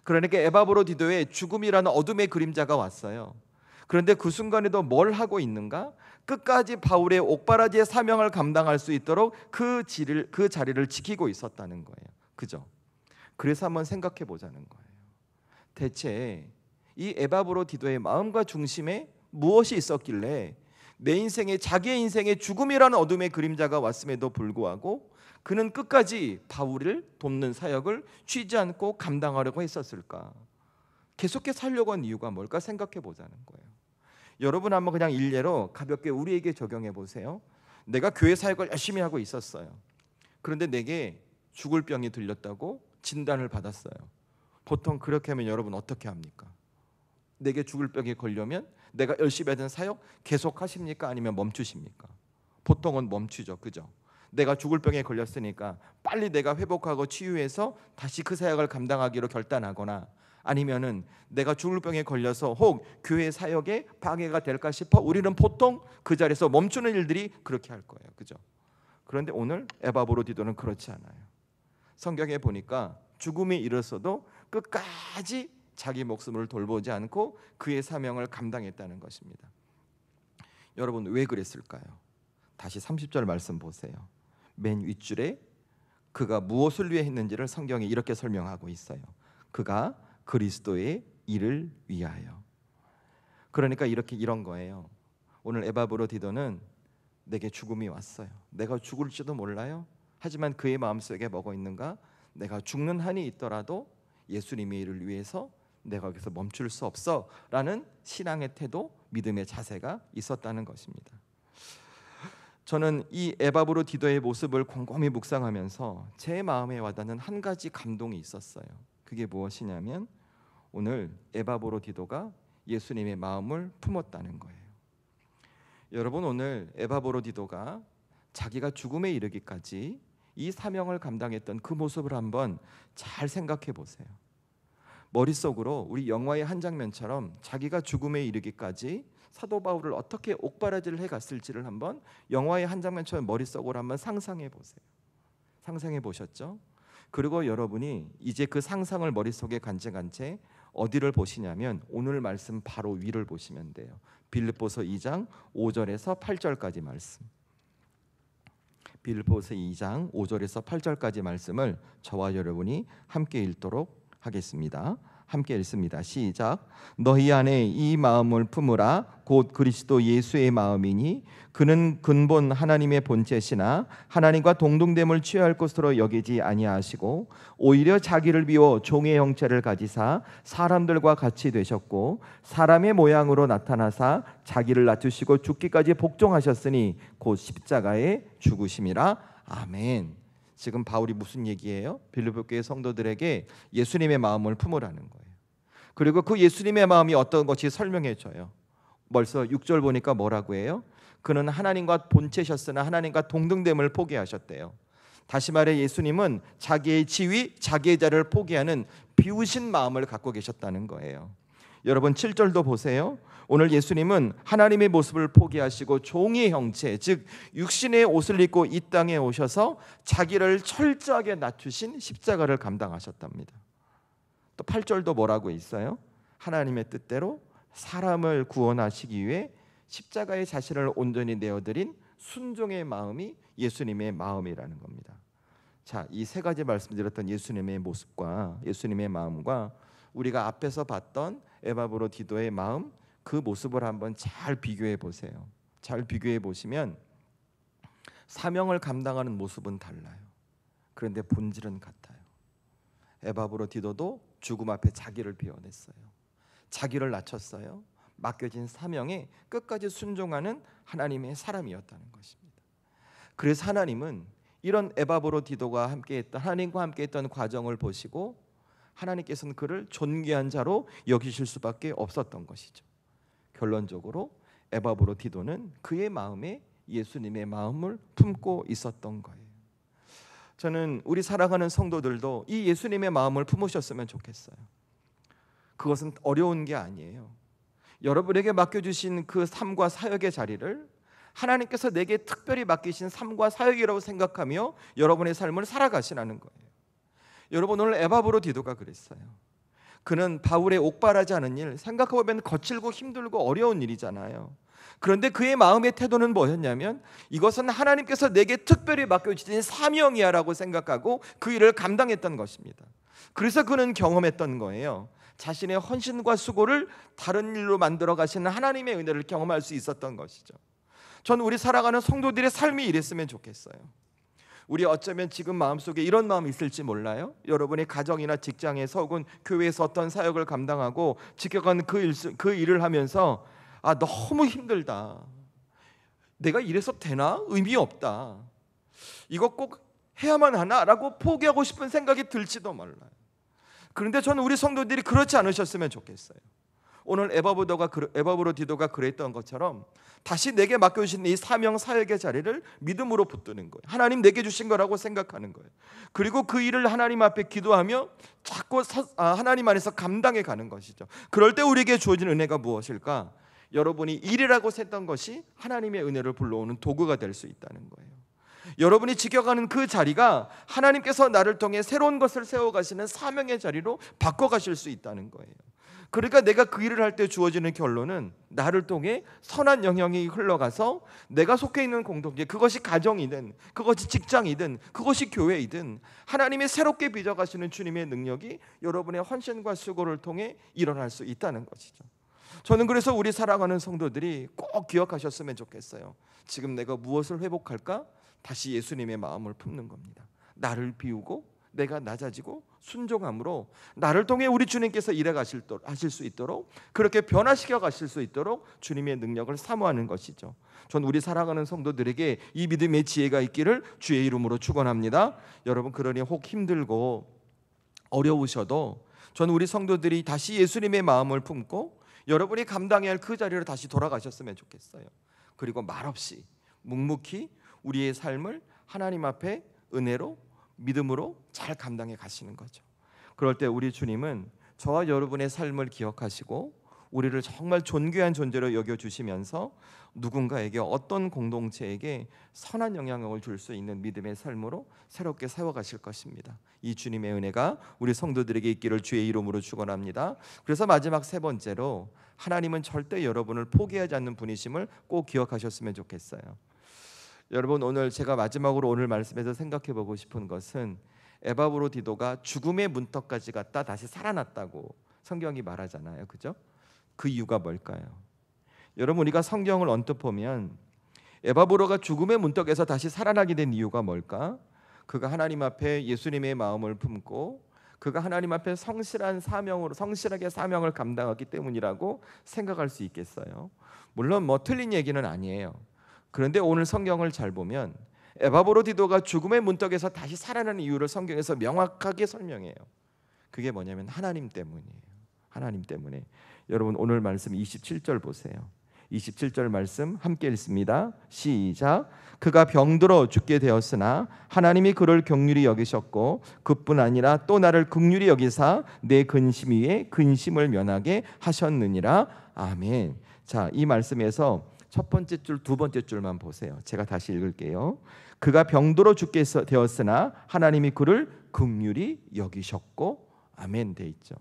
A: 그러니까 에바브로디도의 죽음이라는 어둠의 그림자가 왔어요. 그런데 그 순간에도 뭘 하고 있는가? 끝까지 바울의 옥바라지의 사명을 감당할 수 있도록 그 자리를 지키고 있었다는 거예요. 그죠? 그래서 한번 생각해 보자는 거예요. 대체 이 에바브로디도의 마음과 중심에 무엇이 있었길래 내 인생에 자기의 인생에 죽음이라는 어둠의 그림자가 왔음에도 불구하고 그는 끝까지 바울을 돕는 사역을 쉬지 않고 감당하려고 했었을까? 계속해서 살려고 한 이유가 뭘까 생각해 보자는 거예요. 여러분, 한번 그냥 일례로 가볍게 우리에게 적용해 보세요. 내가 교회 사역을 열심히 하고 있었어요. 그런데 내게 죽을 병이 들렸다고 진단을 받았어요. 보통 그렇게 하면 여러분 어떻게 합니까? 내게 죽을 병이 걸려면 내가 열심히 하던 사역 계속 하십니까? 아니면 멈추십니까? 보통은 멈추죠. 그죠? 내가 죽을 병에 걸렸으니까 빨리 내가 회복하고 치유해서 다시 그 사역을 감당하기로 결단하거나, 아니면은 내가 죽을 병에 걸려서 혹 교회 사역에 방해가 될까 싶어 우리는 보통 그 자리에서 멈추는 일들이 그렇게 할 거예요. 그죠? 그런데 오늘 에바브로디도는 그렇지 않아요. 성경에 보니까 죽음이 이르러서도 끝까지 자기 목숨을 돌보지 않고 그의 사명을 감당했다는 것입니다. 여러분, 왜 그랬을까요? 다시 30절 말씀 보세요. 맨 윗줄에 그가 무엇을 위해 했는지를 성경이 이렇게 설명하고 있어요. 그가 그리스도의 일을 위하여. 그러니까 이런 거예요. 오늘 에바브로디도는 내게 죽음이 왔어요. 내가 죽을지도 몰라요. 하지만 그의 마음속에 뭐가 있는가? 내가 죽는 한이 있더라도 예수님의 일을 위해서 내가 여기서 멈출 수 없어 라는 신앙의 태도, 믿음의 자세가 있었다는 것입니다. 저는 이 에바브로디도의 모습을 곰곰이 묵상하면서 제 마음에 와닿는 한 가지 감동이 있었어요. 그게 무엇이냐면 오늘 에바브로디도가 예수님의 마음을 품었다는 거예요. 여러분, 오늘 에바브로디도가 자기가 죽음에 이르기까지 이 사명을 감당했던 그 모습을 한번 잘 생각해 보세요. 머릿속으로 우리 영화의 한 장면처럼 자기가 죽음에 이르기까지 사도 바울을 어떻게 옥바라지를 해갔을지를 한번 영화의 한 장면처럼 머릿속으로 한번 상상해 보세요. 상상해 보셨죠? 그리고 여러분이 이제 그 상상을 머릿속에 간직한 채 어디를 보시냐면 오늘 말씀 바로 위를 보시면 돼요. 빌립보서 2장 5절에서 8절까지 말씀. 빌립보서 2장 5절에서 8절까지 말씀을 저와 여러분이 함께 읽도록 하겠습니다. 함께 읽습니다. 시작. 너희 안에 이 마음을 품으라. 곧 그리스도 예수의 마음이니 그는 근본 하나님의 본체시나 하나님과 동등됨을 취할 것으로 여기지 아니하시고 오히려 자기를 비워 종의 형체를 가지사 사람들과 같이 되셨고 사람의 모양으로 나타나사 자기를 낮추시고 죽기까지 복종하셨으니 곧 십자가에 죽으심이라. 아멘. 지금 바울이 무슨 얘기예요? 빌립보 교회 성도들에게 예수님의 마음을 품으라는 거예요. 그리고 그 예수님의 마음이 어떤 것이 설명해 줘요. 벌써 6절 보니까 뭐라고 해요? 그는 하나님과 본체셨으나 하나님과 동등됨을 포기하셨대요. 다시 말해 예수님은 자기의 지위, 자기의 자를 포기하는 비우신 마음을 갖고 계셨다는 거예요. 여러분 7절도 보세요. 오늘 예수님은 하나님의 모습을 포기하시고 종의 형체, 즉 육신의 옷을 입고 이 땅에 오셔서 자기를 철저하게 낮추신 십자가를 감당하셨답니다. 또 8절도 뭐라고 있어요? 하나님의 뜻대로 사람을 구원하시기 위해 십자가의 자신을 온전히 내어드린 순종의 마음이 예수님의 마음이라는 겁니다. 자, 이 세 가지 말씀드렸던 예수님의 모습과 예수님의 마음과 우리가 앞에서 봤던 에바브로디도의 마음, 그 모습을 한번 잘 비교해 보세요. 잘 비교해 보시면 사명을 감당하는 모습은 달라요. 그런데 본질은 같아요. 에바브로디도도 죽음 앞에 자기를 비워냈어요. 자기를 낮췄어요. 맡겨진 사명에 끝까지 순종하는 하나님의 사람이었다는 것입니다. 그래서 하나님은 이런 에바브로디도가 함께했던 하나님과 함께했던 과정을 보시고 하나님께서는 그를 존귀한 자로 여기실 수밖에 없었던 것이죠. 결론적으로 에바브로디도는 그의 마음에 예수님의 마음을 품고 있었던 거예요. 저는 우리 살아가는 성도들도 이 예수님의 마음을 품으셨으면 좋겠어요. 그것은 어려운 게 아니에요. 여러분에게 맡겨주신 그 삶과 사역의 자리를 하나님께서 내게 특별히 맡기신 삶과 사역이라고 생각하며 여러분의 삶을 살아가시라는 거예요. 여러분 오늘 에바브로디도가 그랬어요. 그는 바울의 옥발하지 않은 일, 생각해보면 거칠고 힘들고 어려운 일이잖아요. 그런데 그의 마음의 태도는 뭐였냐면 이것은 하나님께서 내게 특별히 맡겨주신 사명이야 라고 생각하고 그 일을 감당했던 것입니다. 그래서 그는 경험했던 거예요. 자신의 헌신과 수고를 다른 일로 만들어 가시는 하나님의 은혜를 경험할 수 있었던 것이죠. 저는 우리 살아가는 성도들의 삶이 이랬으면 좋겠어요. 우리 어쩌면 지금 마음속에 이런 마음이 있을지 몰라요. 여러분의 가정이나 직장에서 혹은 교회에서 어떤 사역을 감당하고 지켜간 그 일을 하면서 너무 힘들다. 내가 이래서 되나? 의미 없다. 이거 꼭 해야만 하나라고 포기하고 싶은 생각이 들지도 몰라요. 그런데 저는 우리 성도들이 그렇지 않으셨으면 좋겠어요. 오늘 에바브로디도가 그랬던 것처럼 다시 내게 맡겨주신 이 사명 사역의 자리를 믿음으로 붙드는 거예요. 하나님 내게 주신 거라고 생각하는 거예요. 그리고 그 일을 하나님 앞에 기도하며 자꾸 하나님 안에서 감당해 가는 것이죠. 그럴 때 우리에게 주어진 은혜가 무엇일까? 여러분이 일이라고 했던 것이 하나님의 은혜를 불러오는 도구가 될 수 있다는 거예요. 여러분이 지켜가는 그 자리가 하나님께서 나를 통해 새로운 것을 세워가시는 사명의 자리로 바꿔가실 수 있다는 거예요. 그러니까 내가 그 일을 할 때 주어지는 결론은 나를 통해 선한 영향이 흘러가서 내가 속해 있는 공동체, 그것이 가정이든 그것이 직장이든 그것이 교회이든 하나님의 새롭게 빚어가시는 주님의 능력이 여러분의 헌신과 수고를 통해 일어날 수 있다는 것이죠. 저는 그래서 우리 살아가는 성도들이 꼭 기억하셨으면 좋겠어요. 지금 내가 무엇을 회복할까? 다시 예수님의 마음을 품는 겁니다. 나를 비우고 내가 낮아지고 순종함으로 나를 통해 우리 주님께서 일해 하실 수 있도록, 그렇게 변화시켜 가실 수 있도록 주님의 능력을 사모하는 것이죠. 전 우리 살아가는 성도들에게 이 믿음의 지혜가 있기를 주의 이름으로 축원합니다. 여러분, 그러니 혹 힘들고 어려우셔도 전 우리 성도들이 다시 예수님의 마음을 품고 여러분이 감당해야 할 그 자리로 다시 돌아가셨으면 좋겠어요. 그리고 말없이 묵묵히 우리의 삶을 하나님 앞에 은혜로 믿음으로 잘 감당해 가시는 거죠. 그럴 때 우리 주님은 저와 여러분의 삶을 기억하시고 우리를 정말 존귀한 존재로 여겨주시면서 누군가에게 어떤 공동체에게 선한 영향력을 줄 수 있는 믿음의 삶으로 새롭게 세워가실 것입니다. 이 주님의 은혜가 우리 성도들에게 있기를 주의 이름으로 축원합니다. 그래서 마지막 세 번째로 하나님은 절대 여러분을 포기하지 않는 분이심을 꼭 기억하셨으면 좋겠어요. 여러분, 오늘 제가 마지막으로 오늘 말씀에서 생각해 보고 싶은 것은 에바브로디도가 죽음의 문턱까지 갔다 다시 살아났다고 성경이 말하잖아요. 그죠? 그 이유가 뭘까요? 여러분, 우리가 성경을 언뜻 보면 에바브로가 죽음의 문턱에서 다시 살아나게 된 이유가 뭘까? 그가 하나님 앞에 예수님의 마음을 품고 그가 하나님 앞에 성실하게 사명을 감당했기 때문이라고 생각할 수 있겠어요. 물론 틀린 얘기는 아니에요. 그런데 오늘 성경을 잘 보면 에바브로디도가 죽음의 문턱에서 다시 살아나는 이유를 성경에서 명확하게 설명해요. 그게 뭐냐면 하나님 때문이에요. 하나님 때문에. 여러분, 오늘 말씀 27절 보세요. 27절 말씀 함께 읽습니다. 시작. 그가 병들어 죽게 되었으나 하나님이 그를 긍휼히 여기셨고 그뿐 아니라 또 나를 긍휼히 여기사 내 근심 위에 근심을 면하게 하셨느니라. 아멘. 자, 이 말씀에서 첫 번째 줄, 두 번째 줄만 보세요. 제가 다시 읽을게요. 그가 병들어 죽게 되었으나 하나님이 그를 긍휼히 여기셨고, 아멘 돼 있죠.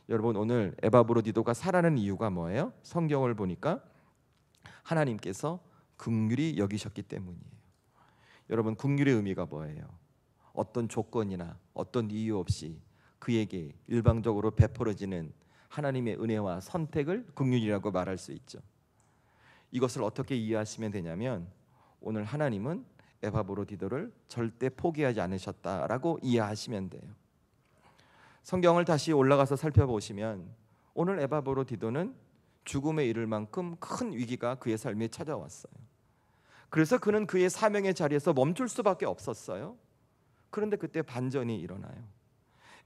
A: 여러분, 오늘 에바브로디도가 살아난 이유가 뭐예요? 성경을 보니까 하나님께서 긍휼히 여기셨기 때문이에요. 여러분, 긍휼의 의미가 뭐예요? 어떤 조건이나 어떤 이유 없이 그에게 일방적으로 베풀어지는 하나님의 은혜와 선택을 긍휼이라고 말할 수 있죠. 이것을 어떻게 이해하시면 되냐면 오늘 하나님은 에바브로디도를 절대 포기하지 않으셨다라고 이해하시면 돼요. 성경을 다시 올라가서 살펴보시면 오늘 에바브로디도는 죽음에 이를 만큼 큰 위기가 그의 삶에 찾아왔어요. 그래서 그는 그의 사명의 자리에서 멈출 수밖에 없었어요. 그런데 그때 반전이 일어나요.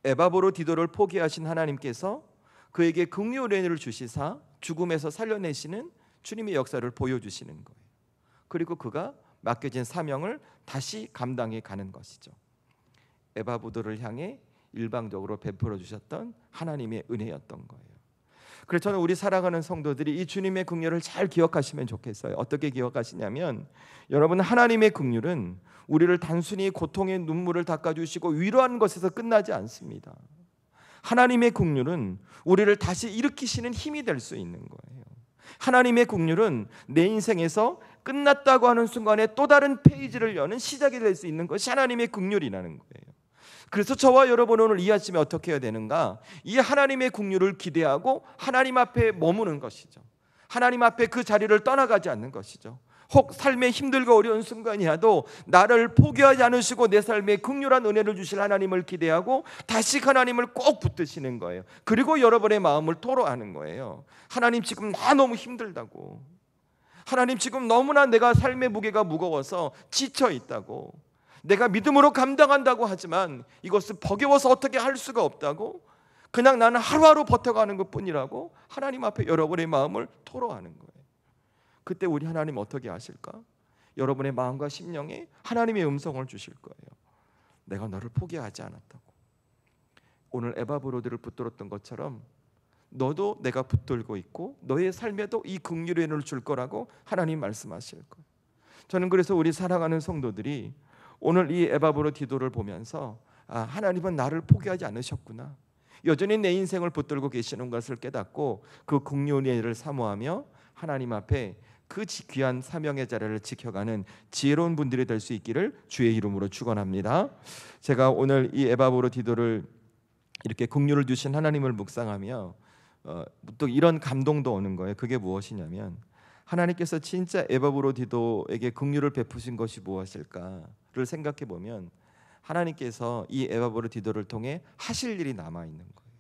A: 에바브로디도를 포기하신 하나님께서 그에게 긍휼의 은혜를 주시사 죽음에서 살려내시는 주님의 역사를 보여주시는 거예요. 그리고 그가 맡겨진 사명을 다시 감당해 가는 것이죠. 에바브로디도를 향해 일방적으로 베풀어 주셨던 하나님의 은혜였던 거예요. 그래서 저는 우리 살아가는 성도들이 이 주님의 긍휼을 잘 기억하시면 좋겠어요. 어떻게 기억하시냐면 여러분, 하나님의 긍휼은 우리를 단순히 고통의 눈물을 닦아주시고 위로하는 것에서 끝나지 않습니다. 하나님의 긍휼은 우리를 다시 일으키시는 힘이 될 수 있는 거예요. 하나님의 긍휼은 내 인생에서 끝났다고 하는 순간에 또 다른 페이지를 여는 시작이 될 수 있는 것이 하나님의 긍휼이라는 거예요. 그래서 저와 여러분 오늘 이 아침에 어떻게 해야 되는가? 이 하나님의 긍휼을 기대하고 하나님 앞에 머무는 것이죠. 하나님 앞에 그 자리를 떠나가지 않는 것이죠. 혹 삶의 힘들고 어려운 순간이라도 나를 포기하지 않으시고 내 삶에 긍휼한 은혜를 주실 하나님을 기대하고 다시 하나님을 꼭 붙드시는 거예요. 그리고 여러분의 마음을 토로하는 거예요. 하나님, 지금 나 너무 힘들다고. 하나님, 지금 너무나 내가 삶의 무게가 무거워서 지쳐 있다고. 내가 믿음으로 감당한다고 하지만 이것을 버거워서 어떻게 할 수가 없다고. 그냥 나는 하루하루 버텨가는 것뿐이라고 하나님 앞에 여러분의 마음을 토로하는 거예요. 그때 우리 하나님 어떻게 하실까? 여러분의 마음과 심령에 하나님의 음성을 주실 거예요. 내가 너를 포기하지 않았다고. 오늘 에바브로디를 붙들었던 것처럼 너도 내가 붙들고 있고 너의 삶에도 이 긍휼의 은혜를 줄 거라고 하나님 말씀하실 거예요. 저는 그래서 우리 살아가는 성도들이 오늘 이 에바브로디도를 보면서 하나님은 나를 포기하지 않으셨구나. 여전히 내 인생을 붙들고 계시는 것을 깨닫고 그 긍휼의 은혜를 사모하며 하나님 앞에 그 귀한 사명의 자리를 지켜가는 지혜로운 분들이 될 수 있기를 주의 이름으로 축원합니다. 제가 오늘 이 에바브로디도를 이렇게 긍휼을 주신 하나님을 묵상하며 또 이런 감동도 오는 거예요. 그게 무엇이냐면 하나님께서 진짜 에바브로디도에게 긍휼을 베푸신 것이 무엇일까를 생각해 보면 하나님께서 이 에바브로디도를 통해 하실 일이 남아 있는 거예요.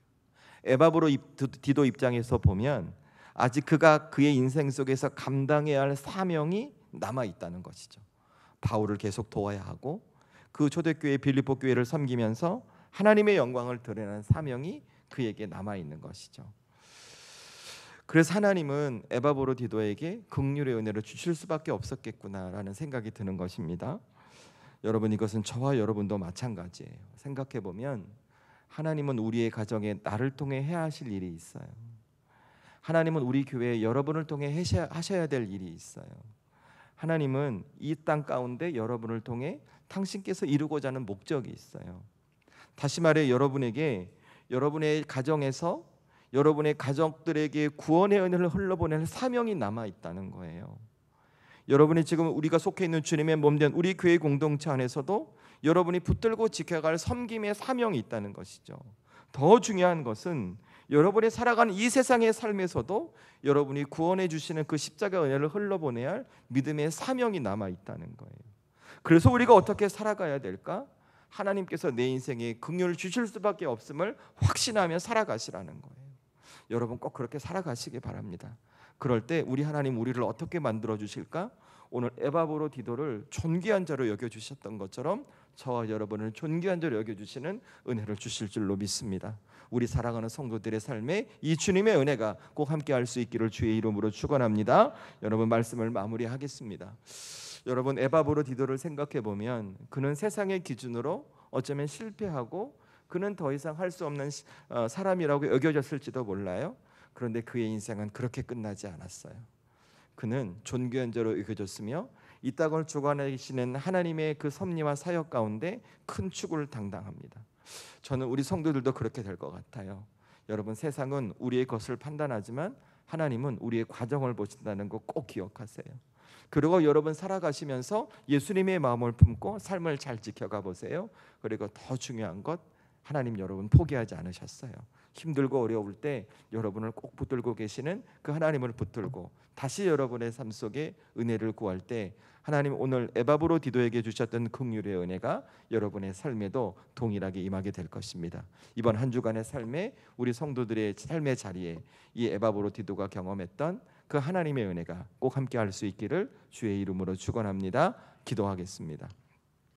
A: 에바브로디도 입장에서 보면 아직 그가 그의 인생 속에서 감당해야 할 사명이 남아 있다는 것이죠. 바울을 계속 도와야 하고 그 초대교회 빌립보 교회를 섬기면서 하나님의 영광을 드러내는 사명이 그에게 남아 있는 것이죠. 그래서 하나님은 에바브로디도에게 긍휼의 은혜를 주실 수밖에 없었겠구나라는 생각이 드는 것입니다. 여러분, 이것은 저와 여러분도 마찬가지예요. 생각해 보면 하나님은 우리의 가정에 나를 통해 해야 하실 일이 있어요. 하나님은 우리 교회에 여러분을 통해 하셔야 될 일이 있어요. 하나님은 이 땅 가운데 여러분을 통해 당신께서 이루고자 하는 목적이 있어요. 다시 말해 여러분에게 여러분의 가정에서 여러분의 가족들에게 구원의 은혜를 흘러보낼 사명이 남아 있다는 거예요. 여러분이 지금 우리가 속해 있는 주님의 몸된 우리 교회 공동체 안에서도 여러분이 붙들고 지켜갈 섬김의 사명이 있다는 것이죠. 더 중요한 것은 여러분이 살아가는 이 세상의 삶에서도 여러분이 구원해 주시는 그 십자가 은혜를 흘러보내야 할 믿음의 사명이 남아 있다는 거예요. 그래서 우리가 어떻게 살아가야 될까? 하나님께서 내 인생에 긍휼을 주실 수밖에 없음을 확신하며 살아가시라는 거예요. 여러분 꼭 그렇게 살아가시기 바랍니다. 그럴 때 우리 하나님 우리를 어떻게 만들어 주실까? 오늘 에바브로디도를 존귀한 자로 여겨 주셨던 것처럼 저와 여러분을 존귀한 자로 여겨 주시는 은혜를 주실 줄로 믿습니다. 우리 사랑하는 성도들의 삶에 이 주님의 은혜가 꼭 함께 할 수 있기를 주의 이름으로 축원합니다. 여러분 말씀을 마무리하겠습니다. 여러분 에바브로디도를 생각해 보면 그는 세상의 기준으로 어쩌면 실패하고 그는 더 이상 할 수 없는 사람이라고 여겨졌을지도 몰라요. 그런데 그의 인생은 그렇게 끝나지 않았어요. 그는 존귀한 자로 여겨졌으며 이 땅을 주관하시는 하나님의 그 섭리와 사역 가운데 큰 축을 당당합니다. 저는 우리 성도들도 그렇게 될 것 같아요. 여러분 세상은 우리의 것을 판단하지만 하나님은 우리의 과정을 보신다는 거 꼭 기억하세요. 그리고 여러분 살아가시면서 예수님의 마음을 품고 삶을 잘 지켜가 보세요. 그리고 더 중요한 것 하나님 여러분 포기하지 않으셨어요. 힘들고 어려울 때 여러분을 꼭 붙들고 계시는 그 하나님을 붙들고 다시 여러분의 삶 속에 은혜를 구할 때 하나님 오늘 에바브로디도에게 주셨던 긍휼의 은혜가 여러분의 삶에도 동일하게 임하게 될 것입니다. 이번 한 주간의 삶에 우리 성도들의 삶의 자리에 이 에바브로디도가 경험했던 그 하나님의 은혜가 꼭 함께 할 수 있기를 주의 이름으로 축원합니다. 기도하겠습니다.